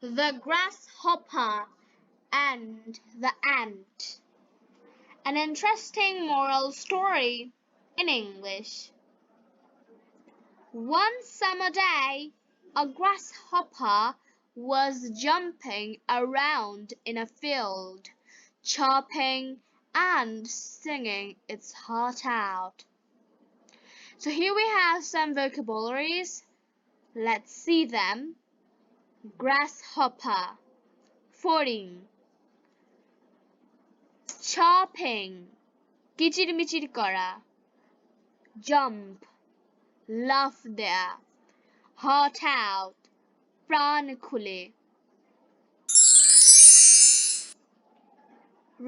The grasshopper and the ant. An interesting moral story in English. One summer day, a grasshopper was jumping around in a field, chirping and singing its heart out. So here we have some vocabularies. Let's see them. Grasshopper, fording. Chirping, কিচিরমিচির করা. Jump, laugh there. Heart out, প্রাণ খুলে.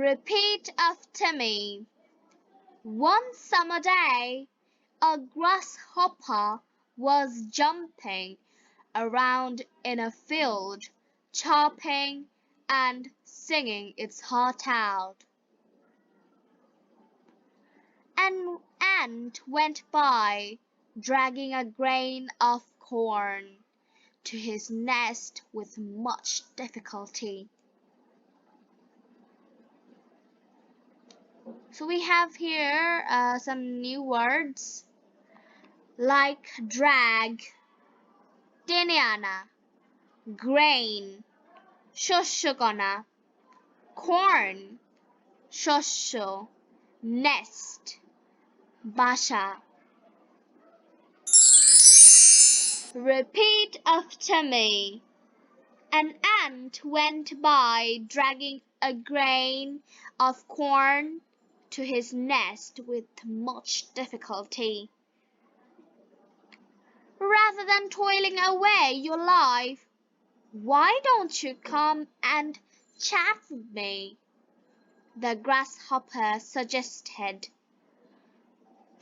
Repeat after me. One summer day, a grasshopper was jumping around in a field, chirping and singing its heart out. An ant went by, dragging a grain of corn to his nest with much difficulty. So we have here some new words like drag, টেনে আনা, grain, শস্যকণা, corn, শস্য, nest, বাসা. Repeat after me. An ant went by dragging a grain of corn to his nest with much difficulty. Rather than toiling away your life, why don't you come and chat with me? The grasshopper suggested.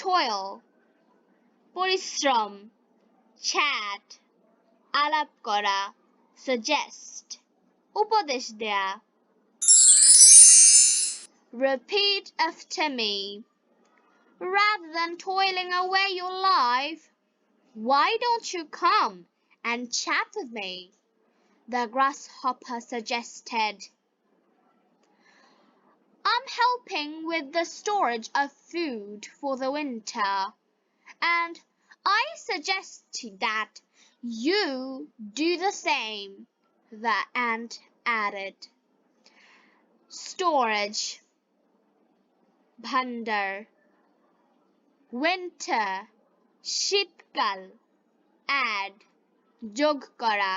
Toil, পরিশ্রম, chat, আলাপ করা, suggest, উপদেশ দেয়া. Repeat after me. Rather than toiling away your life, why don't you come and chat with me? The grasshopper suggested. I'm helping with the storage of food for the winter, and I suggest that you do the same, the ant added. Storage, bhandar. Winter, শীতকাল. Add, যোগ করা.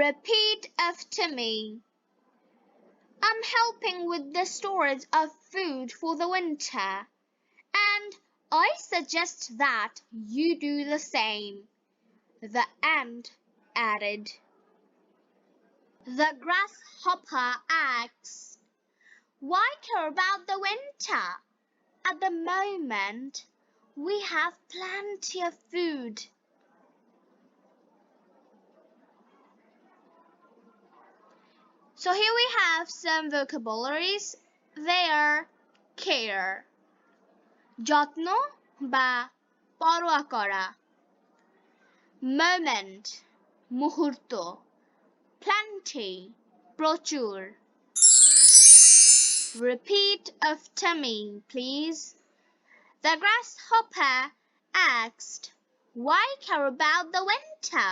Repeat after me. I'm helping with the storage of food for the winter, and I suggest that you do the same, the ant added. The grasshopper asked, why care about the winter? At the moment, we have plenty of food. So here we have some vocabularies. They are care, যত্ন বা পরোয়া করা. Moment, মুহূর্ত. Plenty, প্রচুর. Repeat after me, please. The grasshopper asked, why care about the winter?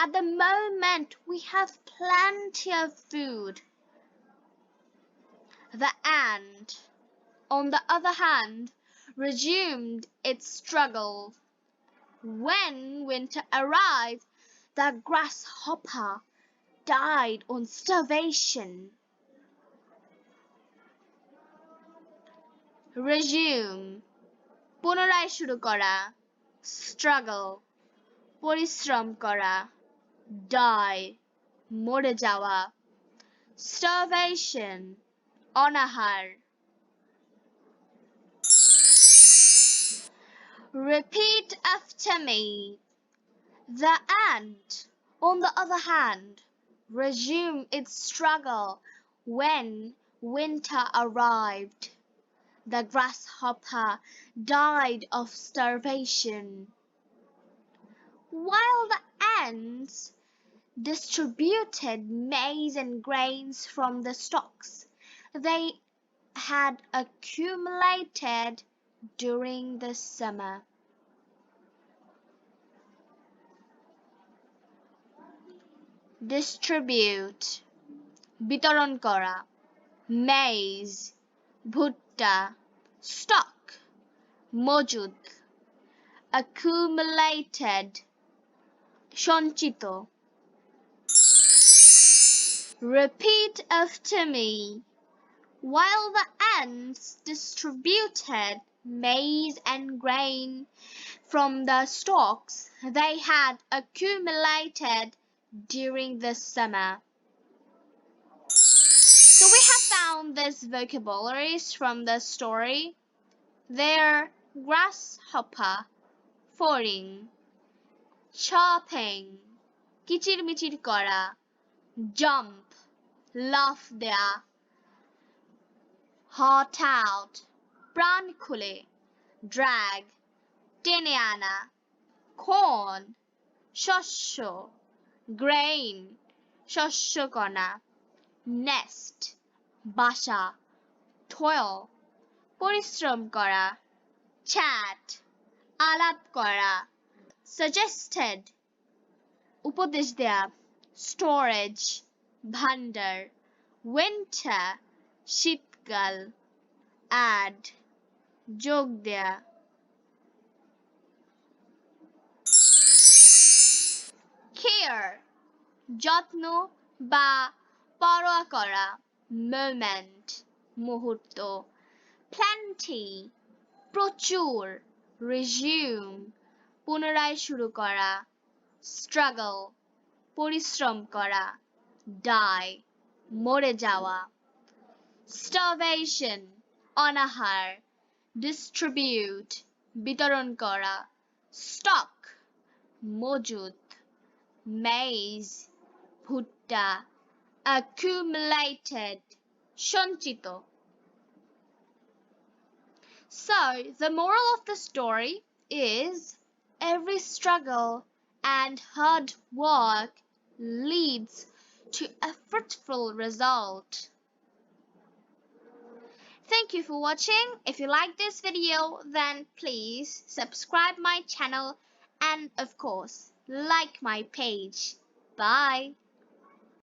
At the moment, we have plenty of food. The ant, on the other hand, resumed its struggle. When winter arrived, the grasshopper died on starvation. Resume, পুনরায় শুরু করা. Struggle, পরিশ্রম করা. Die, মরে যাওয়া. Starvation, অনাহার. Repeat after me. The ant, on the other hand, resumed its struggle when winter arrived. The grasshopper died of starvation. While the ants distributed maize and grains from the stalks they had accumulated during the summer. Distribute বিতরণ করা maize ভুট্টা stock মজুদ accumulated সঞ্চিত Repeat after me. While the ants distributed maize and grain from the stalks they had accumulated during the summer. So we have found these vocabularies from the story. They're grasshopper, fording, chopping, কিচিরমিচির করা, jump, laugh দেয়া, hot out, প্রাণ খুলে, drag, টেনে আনা, corn, শস্য, grain, শস্যকণা, nest, বাসা, toil, পরিশ্রম করা, chat, আলাপ করা, suggested, উপদেশ দেয়া, storage, ভাণ্ডার, winter, শীতকাল, add, যোগ দেয়া. Care, যত্ন বা পরোয়া করা, moment, মুহূর্ত, plenty, প্রচুর, resume, পুনরায় শুরু করা, struggle, পরিশ্রম করা, die, মরে যাওয়া, starvation, অনাহার, distribute, বিতরণ করা, stock, মজুদ, maize, ভুট্টা, accumulated, সঞ্চিত. So, the moral of the story is every struggle and hard work leads to a fruitful result. Thank you for watching. If you like this video, then please subscribe my channel and of course, like my page. Bye.